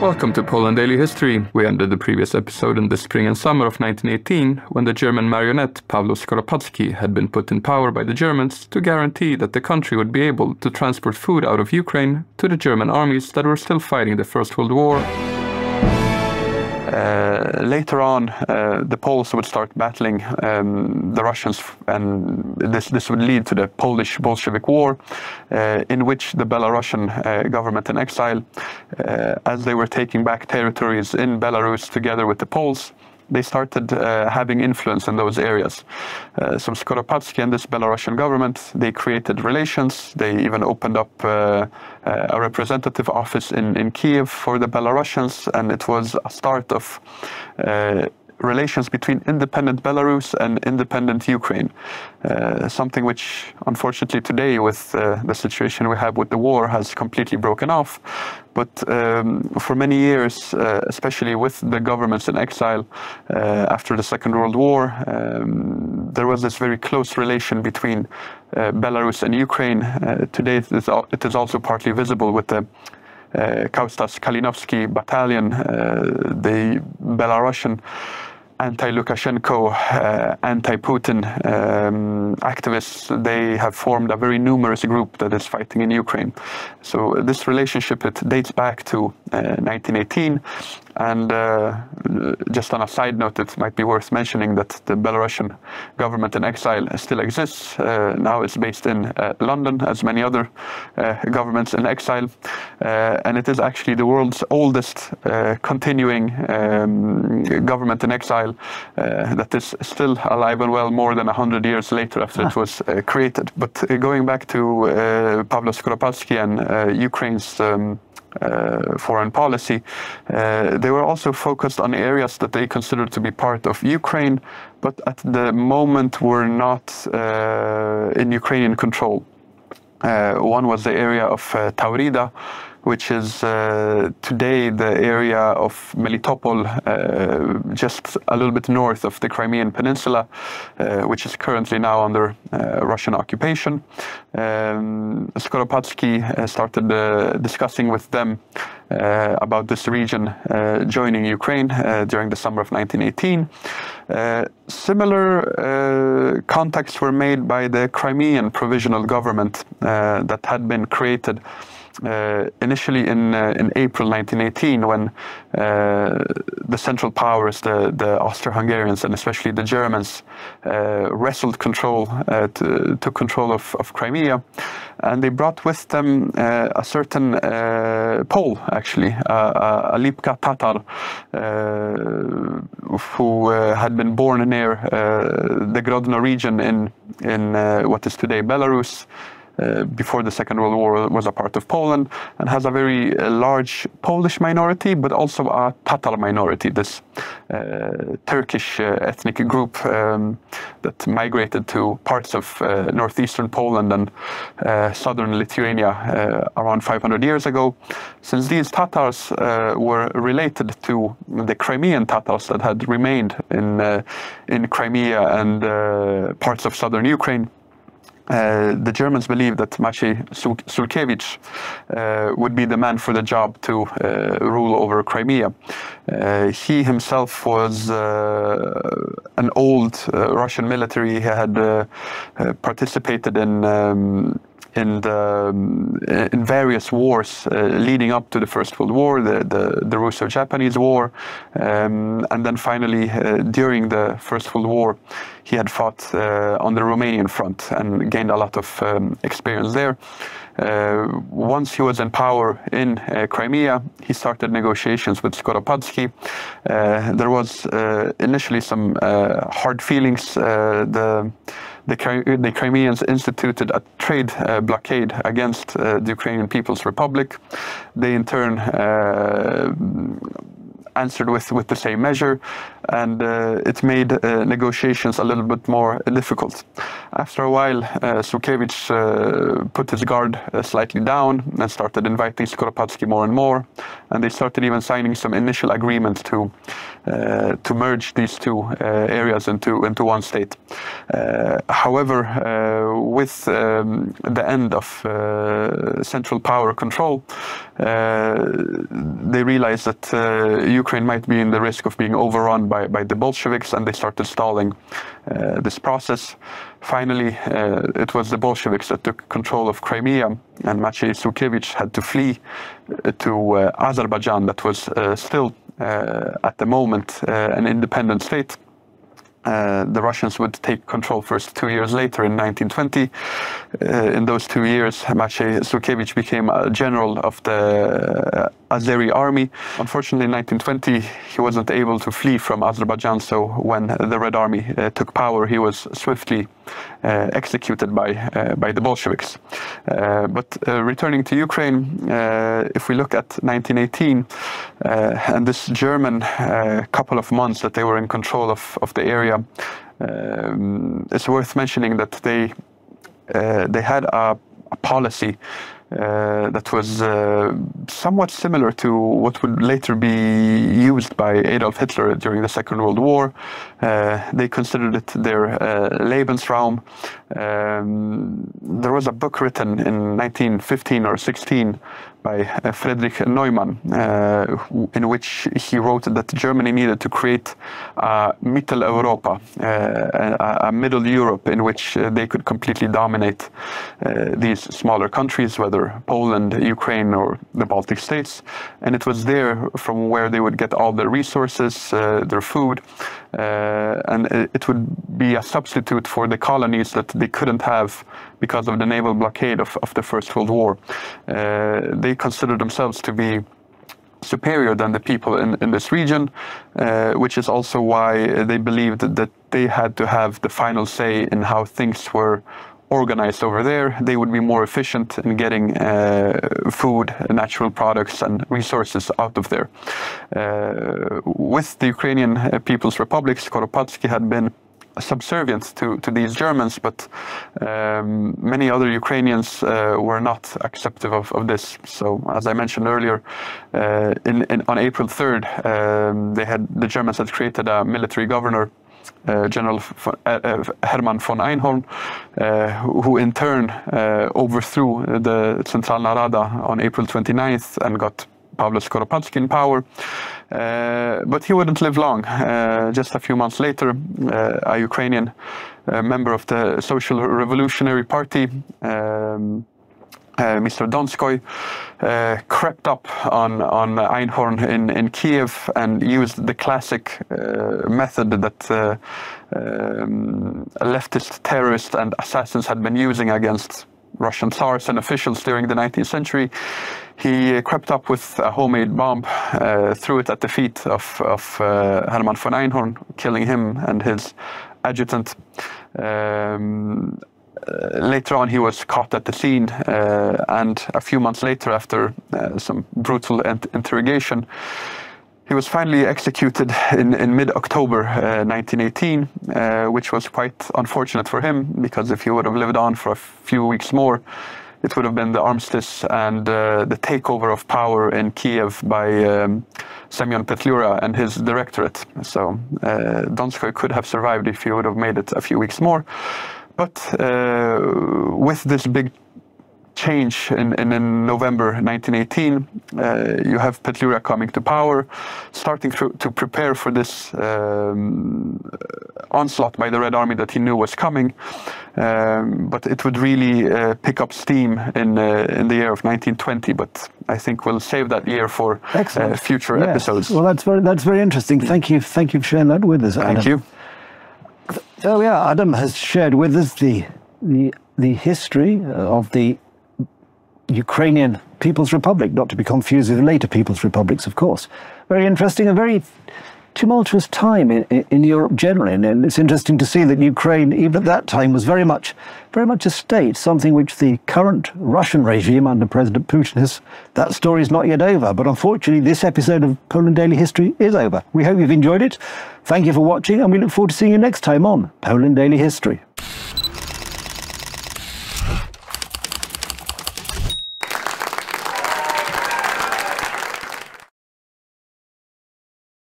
Welcome to Poland Daily History. We ended the previous episode in the spring and summer of 1918 when the German marionette Pawlo Skoropadsky had been put in power by the Germans to guarantee that the country would be able to transport food out of Ukraine to the German armies that were still fighting the First World War. Later on, the Poles would start battling the Russians, and this would lead to the Polish Bolshevik War, in which the Belarusian government in exile, as they were taking back territories in Belarus together with the Poles, they started having influence in those areas. So Skoropadsky and this Belarusian government, they created relations. They even opened up a representative office in Kiev for the Belarusians, and it was a start of relations between independent Belarus and independent Ukraine. Something which, unfortunately, today, with the situation we have with the war, has completely broken off. But for many years, especially with the governments in exile after the Second World War, there was this very close relation between Belarus and Ukraine. Today, it is also partly visible with the Kaustas Kalinovsky battalion, the Belarusian anti-Lukashenko, anti-Putin activists. They have formed a very numerous group that is fighting in Ukraine. So this relationship, it dates back to 1918. And just on a side note, it might be worth mentioning that the Belarusian government in exile still exists. Now it's based in London, as many other governments in exile. And it is actually the world's oldest continuing government in exile that is still alive and well more than 100 years later after it was created. But going back to Pawlo Skoropadsky and Ukraine's foreign policy, they were also focused on areas that they considered to be part of Ukraine, but at the moment were not in Ukrainian control. One was the area of Taurida, which is today the area of Melitopol, just a little bit north of the Crimean Peninsula, which is currently now under Russian occupation. Skoropadsky started discussing with them about this region joining Ukraine during the summer of 1918. Similar contacts were made by the Crimean Provisional Government that had been created initially in April 1918, when the Central Powers, the Austro-Hungarians and especially the Germans, wrestled took control of Crimea, and they brought with them a certain Pole, actually, a Lipka Tatar, who had been born near the Grodno region in what is today Belarus. Before the Second World War, was a part of Poland, and has a very large Polish minority, but also a Tatar minority, this Turkish ethnic group that migrated to parts of northeastern Poland and southern Lithuania around 500 years ago. Since these Tatars were related to the Crimean Tatars that had remained in Crimea and parts of southern Ukraine, the Germans believed that Maciej Sulkiewicz would be the man for the job to rule over Crimea. He himself was an old Russian military. He had participated in various wars leading up to the First World War, the Russo-Japanese War, and then finally during the First World War he had fought on the Romanian front and gained a lot of experience there. Once he was in power in Crimea, he started negotiations with Skoropadsky. There was initially some hard feelings. The Crimeans instituted a trade blockade against the Ukrainian People's Republic. They in turn answered with the same measure, and it made negotiations a little bit more difficult. After a while, Šuškevič put his guard slightly down and started inviting Skoropadsky more and more, and they started even signing some initial agreements to merge these two areas into one state. However, with the end of central power control, they realized that Ukraine might be in the risk of being overrun by the Bolsheviks, and they started stalling this process. Finally, it was the Bolsheviks that took control of Crimea, and Maciej Šuškevič had to flee to Azerbaijan, that was still at the moment an independent state. The Russians would take control first 2 years later in 1920. In those 2 years, Maciej Šuškevič became a general of the Azeri army. Unfortunately, in 1920, he wasn't able to flee from Azerbaijan, so when the Red Army took power, he was swiftly executed by the Bolsheviks. But returning to Ukraine, if we look at 1918 and this German couple of months that they were in control of the area, it's worth mentioning that they had a policy that was somewhat similar to what would later be used by Adolf Hitler during the Second World War. They considered it their Lebensraum. There was a book written in 1915 or 16 by Friedrich Neumann, in which he wrote that Germany needed to create a Mitteleuropa, a Middle Europe in which they could completely dominate these smaller countries, whether Poland, Ukraine, or the Baltic states. And it was there from where they would get all their resources, their food, and it would be a substitute for the colonies that they couldn't have because of the naval blockade of the First World War. They considered themselves to be superior than the people in this region, which is also why they believed that they had to have the final say in how things were organized over there. They would be more efficient in getting food, natural products, and resources out of there. With the Ukrainian People's Republic, Skoropadsky had been subservient to these Germans, but many other Ukrainians were not accepting of this. So, as I mentioned earlier, on April 3rd, the Germans had created a military governor, General Hermann von Einhorn, who in turn overthrew the Centralna Rada on April 29th and got Pavlo Skoropadsky in power. But he wouldn't live long. Just a few months later, a Ukrainian member of the Social Revolutionary Party, Mr. Donskoy, crept up on Einhorn in Kiev and used the classic method that leftist terrorists and assassins had been using against Russian tsars and officials during the 19th century. He crept up with a homemade bomb, threw it at the feet of Hermann von Einhorn, killing him and his adjutant. Later on, he was caught at the scene, and a few months later, after some brutal interrogation, he was finally executed in mid-October 1918, which was quite unfortunate for him, because if he would have lived on for a few weeks more, it would have been the armistice and the takeover of power in Kiev by Semyon Petliura and his directorate. So Donskoy could have survived if he would have made it a few weeks more. But with this big change in November 1918, you have Petliura coming to power, starting to prepare for this onslaught by the Red Army that he knew was coming. But it would really pick up steam in the year of 1920. But I think we'll save that year for future episodes. Well, that's very interesting. Thank you for sharing that with us, Adam. Thank you. So yeah, Adam has shared with us the history of the Ukrainian People's Republic, not to be confused with later People's Republics, of course. Very interesting and very tumultuous time in Europe generally, and it's interesting to see that Ukraine, even at that time, was very much a state, something which the current Russian regime under President Putin that story is not yet over. But unfortunately, this episode of Poland Daily History is over. We hope you've enjoyed it. Thank you for watching, and we look forward to seeing you next time on Poland Daily History.